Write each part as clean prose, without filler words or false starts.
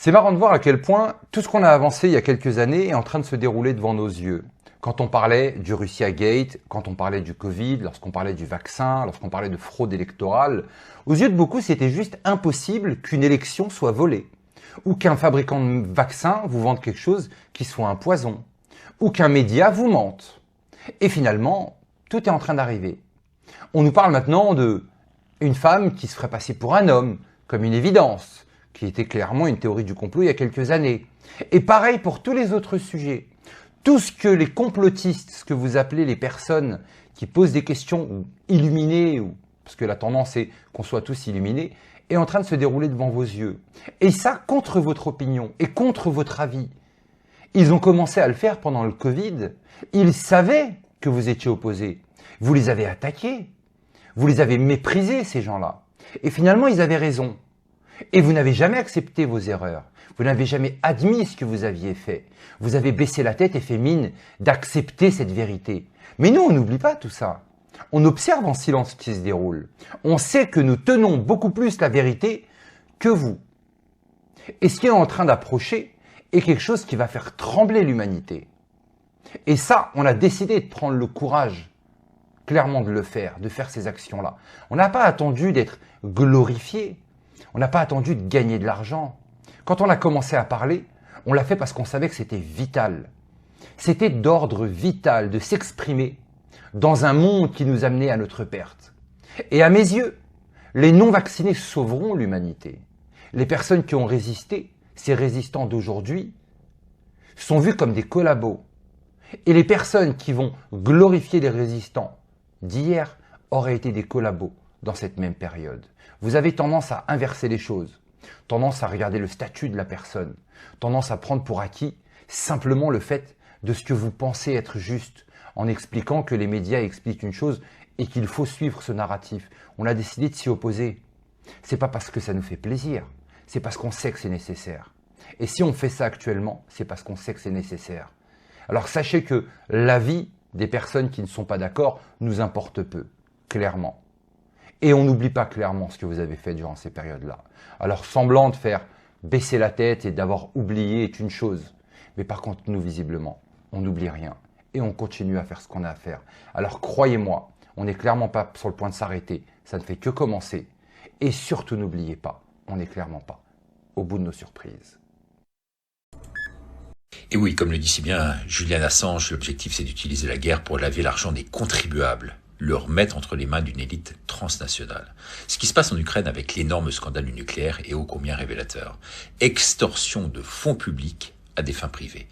C'est marrant de voir à quel point tout ce qu'on a avancé il y a quelques années est en train de se dérouler devant nos yeux. Quand on parlait du Russia Gate, quand on parlait du Covid, lorsqu'on parlait du vaccin, lorsqu'on parlait de fraude électorale, aux yeux de beaucoup, c'était juste impossible qu'une élection soit volée. Ou qu'un fabricant de vaccins vous vende quelque chose qui soit un poison. Ou qu'un média vous mente. Et finalement, tout est en train d'arriver. On nous parle maintenant d'une femme qui se ferait passer pour un homme, comme une évidence, qui était clairement une théorie du complot il y a quelques années. Et pareil pour tous les autres sujets. Tout ce que les complotistes, ce que vous appelez les personnes qui posent des questions ou illuminées, parce que la tendance est qu'on soit tous illuminés, est en train de se dérouler devant vos yeux. Et ça, contre votre opinion et contre votre avis. Ils ont commencé à le faire pendant le Covid. Ils savaient que vous étiez opposés. Vous les avez attaqués. Vous les avez méprisés, ces gens-là. Et finalement, ils avaient raison. Et vous n'avez jamais accepté vos erreurs. Vous n'avez jamais admis ce que vous aviez fait. Vous avez baissé la tête et fait mine d'accepter cette vérité. Mais nous, on n'oublie pas tout ça. On observe en silence ce qui se déroule. On sait que nous tenons beaucoup plus la vérité que vous. Et ce qui est en train d'approcher est quelque chose qui va faire trembler l'humanité. Et ça, on a décidé de prendre le courage, clairement de le faire, de faire ces actions-là. On n'a pas attendu d'être glorifié. On n'a pas attendu de gagner de l'argent. Quand on a commencé à parler, on l'a fait parce qu'on savait que c'était vital. C'était d'ordre vital de s'exprimer dans un monde qui nous amenait à notre perte. Et à mes yeux, les non-vaccinés sauveront l'humanité. Les personnes qui ont résisté, ces résistants d'aujourd'hui, sont vus comme des collabos. Et les personnes qui vont glorifier les résistants d'hier auraient été des collabos dans cette même période. Vous avez tendance à inverser les choses, tendance à regarder le statut de la personne, tendance à prendre pour acquis simplement le fait de ce que vous pensez être juste, en expliquant que les médias expliquent une chose et qu'il faut suivre ce narratif. On a décidé de s'y opposer. C'est pas parce que ça nous fait plaisir, c'est parce qu'on sait que c'est nécessaire. Et si on fait ça actuellement, c'est parce qu'on sait que c'est nécessaire. Alors sachez que l'avis des personnes qui ne sont pas d'accord nous importe peu, clairement. Et on n'oublie pas clairement ce que vous avez fait durant ces périodes-là. Alors semblant de faire baisser la tête et d'avoir oublié est une chose. Mais par contre, nous, visiblement, on n'oublie rien. Et on continue à faire ce qu'on a à faire. Alors croyez-moi, on n'est clairement pas sur le point de s'arrêter. Ça ne fait que commencer. Et surtout, n'oubliez pas, on n'est clairement pas au bout de nos surprises. Et oui, comme le dit si bien Julian Assange, l'objectif c'est d'utiliser la guerre pour laver l'argent des contribuables, le remettre entre les mains d'une élite transnationale. Ce qui se passe en Ukraine avec l'énorme scandale du nucléaire est ô combien révélateur. Extorsion de fonds publics à des fins privées.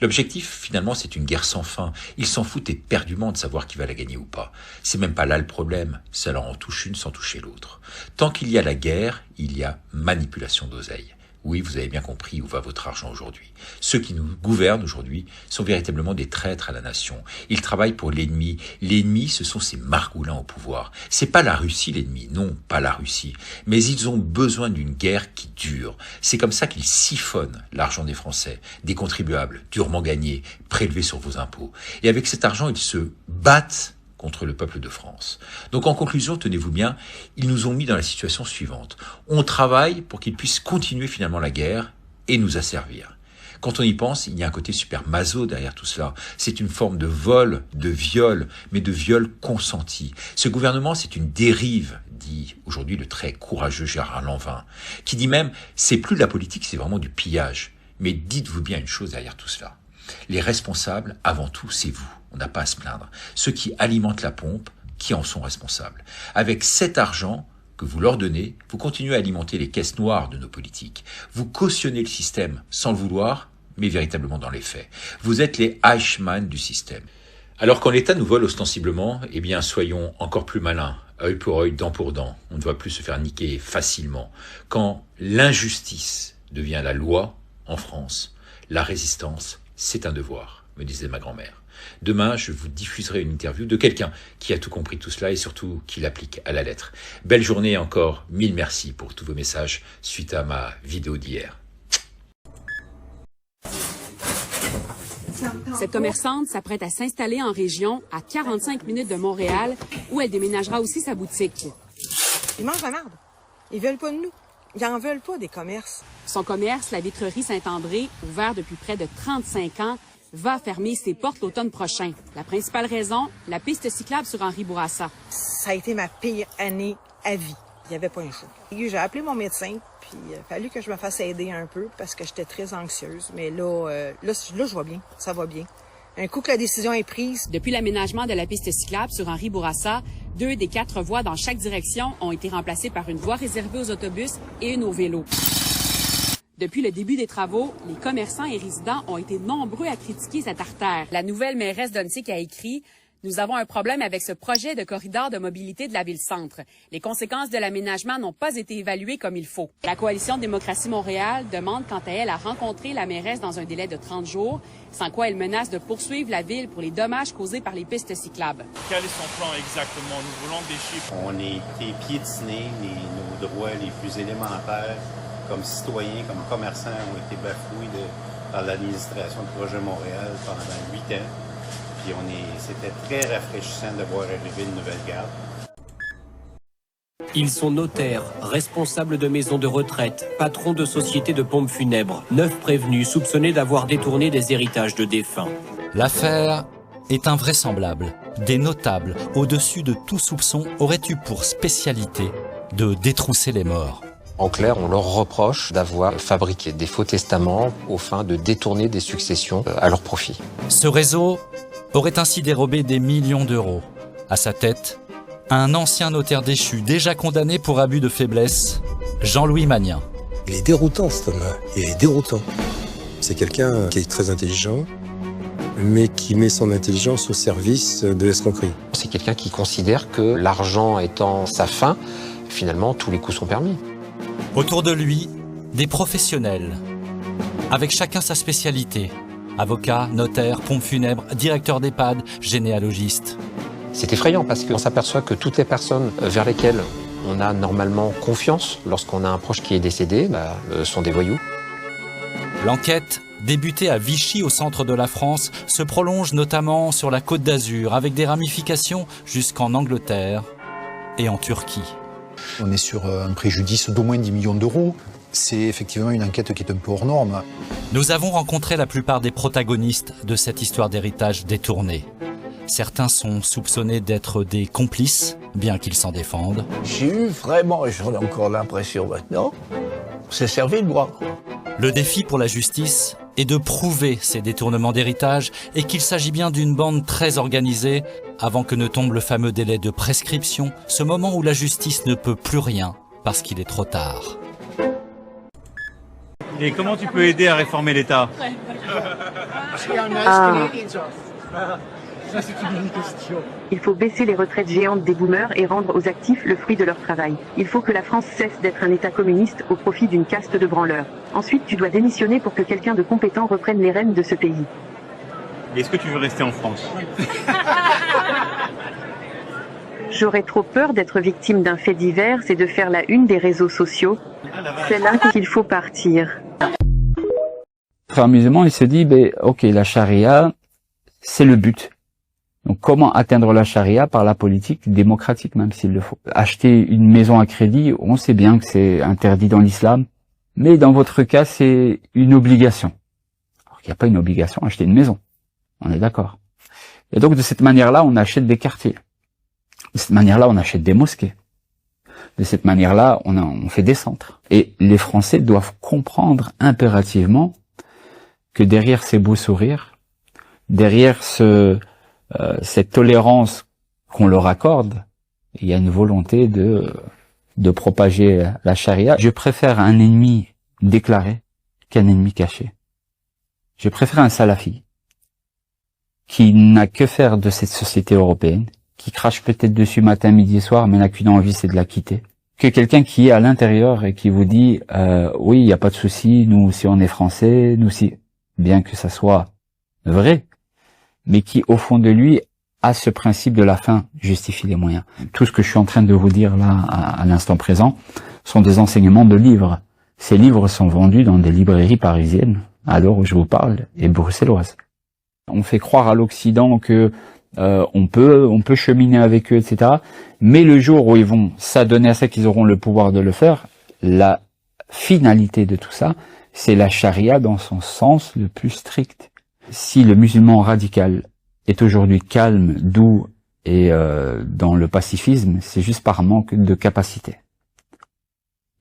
L'objectif, finalement, c'est une guerre sans fin. Ils s'en foutent éperdument de savoir qui va la gagner ou pas. C'est même pas là le problème. Ça leur en touche une sans toucher l'autre. Tant qu'il y a la guerre, il y a manipulation d'oseille. Oui, vous avez bien compris où va votre argent aujourd'hui. Ceux qui nous gouvernent aujourd'hui sont véritablement des traîtres à la nation. Ils travaillent pour l'ennemi. L'ennemi, ce sont ces margoulins au pouvoir. C'est pas la Russie l'ennemi, non, pas la Russie. Mais ils ont besoin d'une guerre qui dure. C'est comme ça qu'ils siphonnent l'argent des Français, des contribuables, durement gagnés, prélevés sur vos impôts. Et avec cet argent, ils se battent contre le peuple de France. Donc en conclusion, tenez-vous bien, ils nous ont mis dans la situation suivante. On travaille pour qu'ils puissent continuer finalement la guerre et nous asservir. Quand on y pense, il y a un côté super maso derrière tout cela. C'est une forme de vol, de viol, mais de viol consenti. Ce gouvernement, c'est une dérive, dit aujourd'hui le très courageux Gérard Lanvin, qui dit même, c'est plus de la politique, c'est vraiment du pillage. Mais dites-vous bien une chose derrière tout cela. Les responsables, avant tout, c'est vous. On n'a pas à se plaindre. Ceux qui alimentent la pompe, qui en sont responsables. Avec cet argent que vous leur donnez, vous continuez à alimenter les caisses noires de nos politiques. Vous cautionnez le système sans le vouloir, mais véritablement dans les faits. Vous êtes les Eichmann du système. Alors quand l'État nous vole ostensiblement, eh bien soyons encore plus malins. Œil pour œil, dent pour dent. On ne doit plus se faire niquer facilement. Quand l'injustice devient la loi en France, la résistance, c'est un devoir, me disait ma grand-mère. Demain, je vous diffuserai une interview de quelqu'un qui a tout compris tout cela et surtout qui l'applique à la lettre. Belle journée et encore 1000 merci pour tous vos messages suite à ma vidéo d'hier. Cette commerçante s'apprête à s'installer en région à 45 minutes de Montréal où elle déménagera aussi sa boutique. Ils mangent la merde. Ils veulent pas de nous. Ils n'en veulent pas des commerces. Son commerce, la vitrerie Saint-André, ouvert depuis près de 35 ans, va fermer ses portes l'automne prochain. La principale raison, la piste cyclable sur Henri Bourassa. Ça a été ma pire année à vie. Il n'y avait pas un choix. J'ai appelé mon médecin, puis il a fallu que je me fasse aider un peu parce que j'étais très anxieuse. Mais là, je vois bien, ça va bien. Un coup que la décision est prise. Depuis l'aménagement de la piste cyclable sur Henri Bourassa, 2 des 4 voies dans chaque direction ont été remplacées par une voie réservée aux autobus et une aux vélos. Depuis le début des travaux, les commerçants et résidents ont été nombreux à critiquer cette artère. La nouvelle mairesse d'Ontic a écrit « Nous avons un problème avec ce projet de corridor de mobilité de la ville-centre. Les conséquences de l'aménagement n'ont pas été évaluées comme il faut. » La Coalition Démocratie Montréal demande quant à elle à rencontrer la mairesse dans un délai de 30 jours, sans quoi elle menace de poursuivre la ville pour les dommages causés par les pistes cyclables. Quel est son plan exactement? Nous voulons des chiffres. On a été piétinés, nos droits les plus élémentaires, comme citoyens, comme commerçants, ont été bafoués par l'administration du projet Montréal pendant 8 ans. Puis c'était très rafraîchissant de voir arriver une nouvelle garde. Ils sont notaires, responsables de maisons de retraite, patrons de sociétés de pompes funèbres, 9 prévenus soupçonnés d'avoir détourné des héritages de défunts. L'affaire est invraisemblable. Des notables, au-dessus de tout soupçon, auraient eu pour spécialité de détrousser les morts. En clair, on leur reproche d'avoir fabriqué des faux testaments aux fins de détourner des successions à leur profit. Ce réseau aurait ainsi dérobé des millions d'euros. À sa tête, un ancien notaire déchu, déjà condamné pour abus de faiblesse, Jean-Louis Magnin. Il est déroutant, cet homme-là. Il est déroutant. C'est quelqu'un qui est très intelligent, mais qui met son intelligence au service de l'escroquerie. C'est quelqu'un qui considère que l'argent étant sa fin, finalement, tous les coups sont permis. Autour de lui, des professionnels, avec chacun sa spécialité. Avocat, notaire, pompe funèbre, directeur d'EHPAD, généalogiste. C'est effrayant parce qu'on s'aperçoit que toutes les personnes vers lesquelles on a normalement confiance lorsqu'on a un proche qui est décédé sont des voyous. L'enquête, débutée à Vichy au centre de la France, se prolonge notamment sur la Côte d'Azur avec des ramifications jusqu'en Angleterre et en Turquie. On est sur un préjudice d'au moins 10 millions d'euros. C'est effectivement une enquête qui est un peu hors norme. Nous avons rencontré la plupart des protagonistes de cette histoire d'héritage détourné. Certains sont soupçonnés d'être des complices, bien qu'ils s'en défendent. J'ai eu vraiment, et j'en ai encore l'impression maintenant, c'est servi de moi. Le défi pour la justice est de prouver ces détournements d'héritage et qu'il s'agit bien d'une bande très organisée avant que ne tombe le fameux délai de prescription, ce moment où la justice ne peut plus rien parce qu'il est trop tard. Et comment tu peux aider à réformer l'État? Il faut baisser les retraites géantes des boomers et rendre aux actifs le fruit de leur travail. Il faut que la France cesse d'être un État communiste au profit d'une caste de branleurs. Ensuite, tu dois démissionner pour que quelqu'un de compétent reprenne les rênes de ce pays. Est-ce que tu veux rester en France? J'aurais trop peur d'être victime d'un fait divers et de faire la une des réseaux sociaux. C'est là qu'il faut partir. Très amusement, il se dit, ok, la charia, c'est le but. Donc comment atteindre la charia par la politique démocratique, même s'il le faut. Acheter une maison à crédit, on sait bien que c'est interdit dans l'islam, mais dans votre cas, c'est une obligation. Alors qu'il n'y a pas une obligation à acheter une maison. On est d'accord. Et donc de cette manière-là, on achète des quartiers. De cette manière-là, on achète des mosquées. De cette manière-là, on fait des centres. Et les Français doivent comprendre impérativement que derrière ces beaux sourires, derrière cette tolérance qu'on leur accorde, il y a une volonté de propager la charia. Je préfère un ennemi déclaré qu'un ennemi caché. Je préfère un salafi qui n'a que faire de cette société européenne, qui crache peut-être dessus matin, midi et soir, mais n'a qu'une envie, c'est de la quitter, que quelqu'un qui est à l'intérieur et qui vous dit oui, il n'y a pas de souci, nous aussi on est français, nous aussi, bien que ça soit vrai, mais qui au fond de lui a ce principe de la fin justifie les moyens. Tout ce que je suis en train de vous dire là à l'instant présent sont des enseignements de livres. Ces livres sont vendus dans des librairies parisiennes à l'heure où je vous parle et bruxelloises. On fait croire à l'Occident que on peut cheminer avec eux, etc. Mais le jour où ils vont s'adonner à ça, qu'ils auront le pouvoir de le faire, la finalité de tout ça, c'est la charia dans son sens le plus strict. Si le musulman radical est aujourd'hui calme, doux et dans le pacifisme, c'est juste par manque de capacité.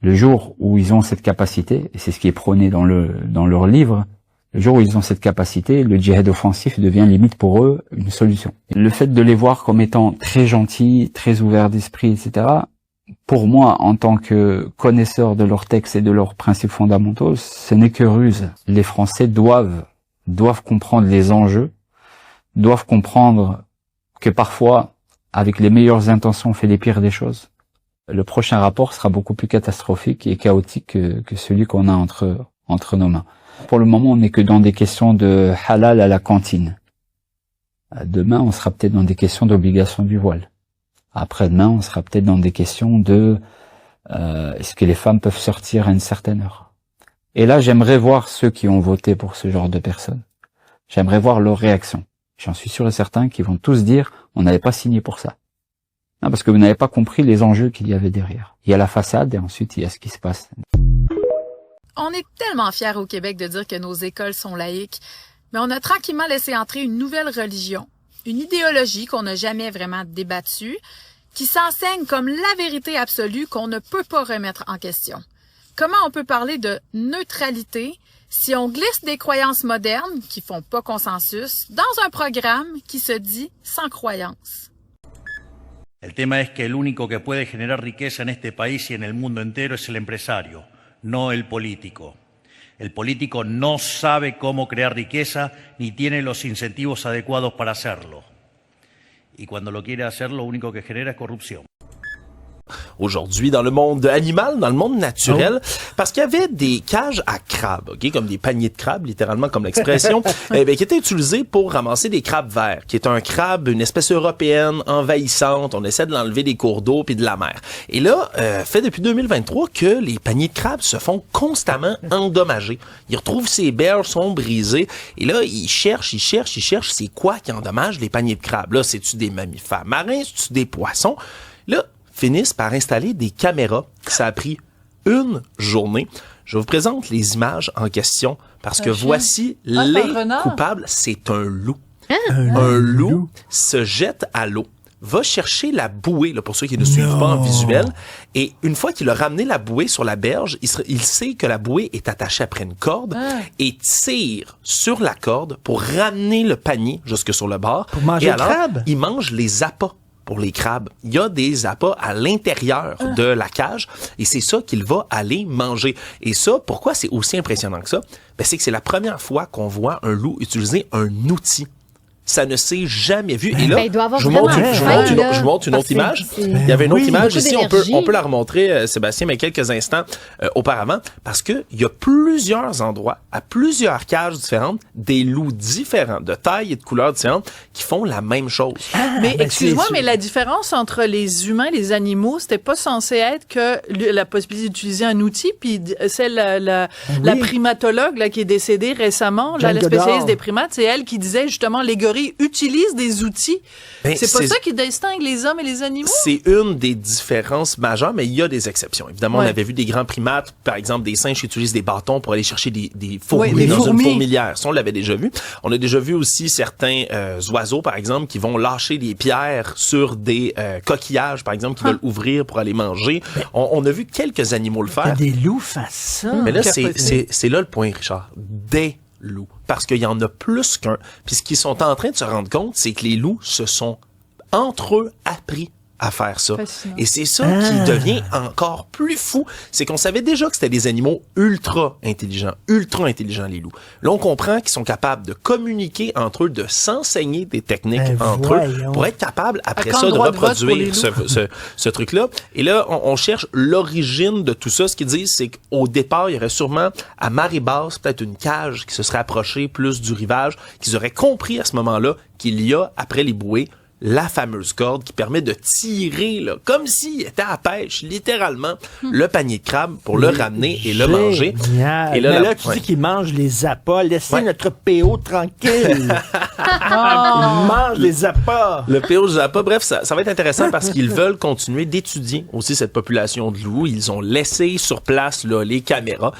Le jour où ils ont cette capacité, et c'est ce qui est prôné dans leur livre, le jour où ils ont cette capacité, le djihad offensif devient limite pour eux une solution. Le fait de les voir comme étant très gentils, très ouverts d'esprit, etc., pour moi, en tant que connaisseur de leurs textes et de leurs principes fondamentaux, ce n'est que ruse. Les Français doivent comprendre les enjeux, doivent comprendre que parfois, avec les meilleures intentions, on fait les pires des choses. Le prochain rapport sera beaucoup plus catastrophique et chaotique que celui qu'on a entre nos mains. Pour le moment, on n'est que dans des questions de halal à la cantine. Demain, on sera peut-être dans des questions d'obligation du voile. Après-demain, on sera peut-être dans des questions de est-ce que les femmes peuvent sortir à une certaine heure. Et là, j'aimerais voir ceux qui ont voté pour ce genre de personnes. J'aimerais voir leur réaction. J'en suis sûr et certain qu'ils vont tous dire on n'avait pas signé pour ça. Non, parce que vous n'avez pas compris les enjeux qu'il y avait derrière. Il y a la façade et ensuite il y a ce qui se passe. On est tellement fiers au Québec de dire que nos écoles sont laïques, mais on a tranquillement laissé entrer une nouvelle religion, une idéologie qu'on n'a jamais vraiment débattue, qui s'enseigne comme la vérité absolue qu'on ne peut pas remettre en question. Comment on peut parler de neutralité si on glisse des croyances modernes qui font pas consensus dans un programme qui se dit sans croyance? El tema es que el único que puede generar riqueza en este país y en el mundo entero es el empresario, no el político. El político no sabe cómo crear riqueza ni tiene los incentivos adecuados para hacerlo. Y cuando lo quiere hacer, lo único que genera es corrupción. Aujourd'hui dans le monde animal, dans le monde naturel, parce qu'il y avait des cages à crabes, ok, comme des paniers de crabes, littéralement comme l'expression, qui étaient utilisés pour ramasser des crabes verts, qui est un crabe, une espèce européenne envahissante. On essaie de l'enlever des cours d'eau puis de la mer. Et là, fait depuis 2023 que les paniers de crabes se font constamment endommager. Ils retrouvent ces berges, sont brisées, et là ils cherchent, c'est quoi qui endommage les paniers de crabes? Là, c'est-tu des mammifères marins, c'est-tu des poissons? Là, finissent par installer des caméras. Ça a pris une journée. Je vous présente les images en question parce que voici les coupables. C'est un loup. Un loup se jette à l'eau, va chercher la bouée, là, pour ceux qui ne suivent pas en visuel, et une fois qu'il a ramené la bouée sur la berge, il sait que la bouée est attachée après une corde et tire sur la corde pour ramener le panier jusque sur le bord. Pour manger et alors, le crabe? il mange les appâts. Pour les crabes, il y a des appâts à l'intérieur de la cage et c'est ça qu'il va aller manger. Et ça, pourquoi c'est aussi impressionnant que ça? Ben, c'est que c'est la première fois qu'on voit un loup utiliser un outil. Ça ne s'est jamais vu. Et là, je vous montre une autre image. Il y avait une autre image ici. On peut la remontrer, Sébastien, mais quelques instants auparavant, parce que il y a plusieurs endroits, à plusieurs cages différentes, des loups différents, de taille et de couleurs différentes, qui font la même chose. Mais excuse-moi, mais la différence entre les humains et les animaux, c'était pas censé être que la possibilité d'utiliser un outil, puis c'est la primatologue là qui est décédée récemment, là, la spécialiste des primates, c'est elle qui disait justement les gorilles utilisent des outils. C'est pas ça qui distingue les hommes et les animaux? C'est une des différences majeures, mais il y a des exceptions. Évidemment, on avait vu des grands primates, par exemple des singes qui utilisent des bâtons pour aller chercher des fourmis dans une fourmilière. Ça, on l'avait déjà vu. On a déjà vu aussi certains oiseaux, par exemple, qui vont lâcher des pierres sur des coquillages, par exemple, qui veulent ouvrir pour aller manger. On a vu quelques animaux le faire. Des loups font ça. Mais là, c'est là le point, Richard. Des loups. Parce qu'il y en a plus qu'un. Puis ce qu'ils sont en train de se rendre compte, c'est que les loups se sont entre eux appris à faire ça. Fascinant. Et c'est ça qui devient encore plus fou. C'est qu'on savait déjà que c'était des animaux ultra intelligents les loups. Là, on comprend qu'ils sont capables de communiquer entre eux, de s'enseigner des techniques entre eux pour être capables après ça de reproduire ce truc-là. Et là, on cherche l'origine de tout ça. Ce qu'ils disent, c'est qu'au départ, il y aurait sûrement à marée basse peut-être une cage qui se serait approchée plus du rivage, qu'ils auraient compris à ce moment-là qu'il y a, après les bouées, la fameuse corde qui permet de tirer, là, comme s'il était à pêche, littéralement, le panier de crabe pour le ramener et le manger. Et là, tu dis qu'il mange les appâts. Laissez notre PO tranquille. Il mange les appâts. Le PO des appâts. Bref, ça va être intéressant parce qu'ils veulent continuer d'étudier aussi cette population de loups. Ils ont laissé sur place là, les caméras.